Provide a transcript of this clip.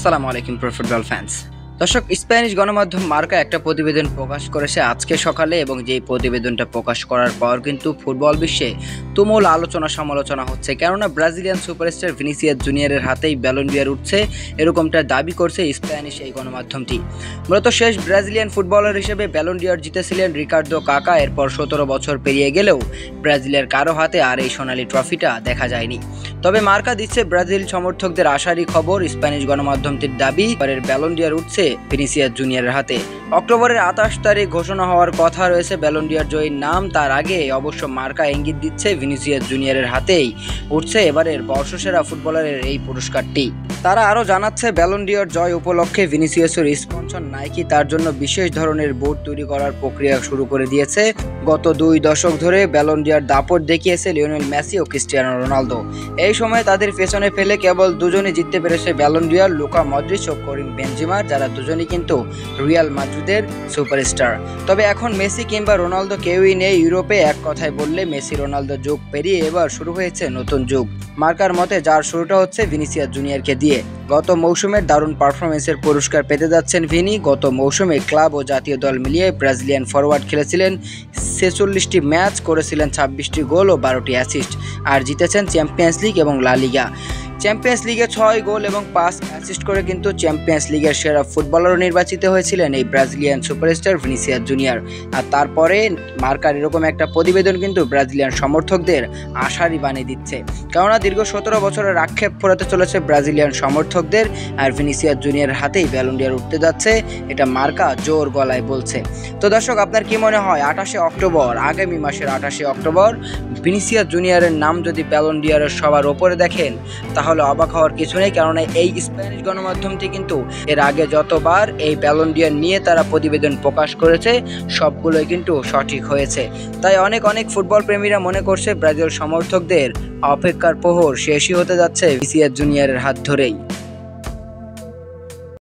আসসালামু আলাইকুম pro football fans. দর্শক, স্প্যানিশ গণমাধ্যম মার্কা একটা প্রতিবেদন প্রকাশ করেছে আজকে সকালে, এবং যেই প্রতিবেদনটা প্রকাশ করার পর কিন্তু ফুটবল বিশ্বে তুমুল আলোচনা সমালোচনা হচ্ছে, কেননা ব্রাজিলিয়ান সুপারস্টার ভিনিসিয়াস জুনিয়রের হাতেই ব্যালন ডি'অর উঠছে, এরকমটা দাবি করছে স্প্যানিশ এই গণমাধ্যমটি। মূলত শেষ ব্রাজিলিয়ান ফুটবলার হিসেবে ব্যালন ডি'অর জিতেছিলেন রিকার্ডো কাকা। এরপর 17 বছর পেরিয়ে গেলেও ব্রাজিলের কারো হাতে আর এই সোনালী ট্রফিটা দেখা যায়নি। তবে মার্কা দিচ্ছে ব্রাজিল সমর্থকদের আশারই খবর। স্প্যানিশ গণমাধ্যমটির দাবি, এবারের ব্যালন ডি'অর উঠছে ভিনিসিয়াস জুনিয়রের হাতে। অক্টোবরের 28 তারিখ ঘোষণা হওয়ার কথা রয়েছে ব্যালন ডি'অর জয়ীর নাম। তার আগে অবশ্য মার্কা ইঙ্গিত দিচ্ছে ভিনিসিয়াস জুনিয়রের হাতেই উঠছে এবারের বর্ষসেরা ফুটবলারের এই পুরস্কারটি। তারা আরও জানাচ্ছে, ব্যালন ডি'অর জয় উপলক্ষে ভিনিসিয়াসের স্পন্সর নাইকি তার জন্য বিশেষ ধরনের বোর্ড তৈরি করার প্রক্রিয়া শুরু করে দিয়েছে। গত 2 দশক ধরে ব্যালন ডি'অর দাপট দেখিয়েছে লিওনেল মেসি ও ক্রিস্টিয়ানো রোনালদো। এই সময় তাদের পেছনে ফেলে কেবল দুজনই জিততে পেরেছে ব্যালন ডি'অর, লুকা মদ্রিচ ও করিম বেনজেমা, যারা দুজনই কিন্তু রিয়াল মাদ্রিদের সুপারস্টার। তবে এখন মেসি কিংবা রোনালদো কেউই নেই ইউরোপে। এক কথায় বললে মেসি রোনালদো যুগ পেরিয়ে এবার শুরু হয়েছে নতুন যুগ। মার্কার মতে যার শুরুটা হচ্ছে ভিনিসিয়াস জুনিয়রকে দিয়ে। গত মৌসুমের দারুণ পারফরমেন্সের পুরস্কার পেতে যাচ্ছেন ভিনি। গত মৌসুমে ক্লাব ও জাতীয় দল মিলিয়ে ব্রাজিলিয়ান ফরওয়ার্ড খেলেছিলেন 46টি ম্যাচ, করেছিলেন 26টি গোল ও 12টি অ্যাসিস্ট, আর জিতেছেন চ্যাম্পিয়ন্স লিগ এবং লা লিগা। চ্যাম্পিয়ন্স লিগে 6 গোল এবং 5 অ্যাসিস্ট করে কিন্তু চ্যাম্পিয়ন্স লিগের সেরা ফুটবলারও নির্বাচিত হয়েছিলেন এই ব্রাজিলিয়ান সুপারস্টার ভিনিসিয়াস জুনিয়র। আর তারপরে মার্কার এরকম একটা প্রতিবেদন কিন্তু ব্রাজিলিয়ান সমর্থকদের আশারই বানিয়ে দিচ্ছে, কেননা দীর্ঘ 17 বছরের আক্ষেপ ফোরাতে চলেছে ব্রাজিলিয়ান সমর্থকদের, আর ভিনিসিয়াস জুনিয়রের হাতেই ব্যালন ডি'অর উঠতে যাচ্ছে, এটা মার্কা জোর গলায় বলছে। তো দর্শক, আপনার কি মনে হয় 28শে অক্টোবর, আগামী মাসের 28শে অক্টোবর ভিনিসিয়াস জুনিয়রের নাম যদি ব্যালন ডি'অরের সবার ওপরে দেখেন, তাহলে অবাক হওয়ার কিছু নেই, কেননা এই স্প্যানিশ গণমাধ্যমটি কিন্তু এর আগে যতবার এই ব্যালন ডি'অর নিয়ে তারা প্রতিবেদন প্রকাশ করেছে সবগুলোই কিন্তু সঠিক হয়েছে। তাই অনেক ফুটবল প্রেমীরা মনে করছে ব্রাজিল সমর্থকদের অপেক্ষার প্রহর শেষই হতে যাচ্ছে ভিনিসিয়াস জুনিয়রের হাত ধরেই।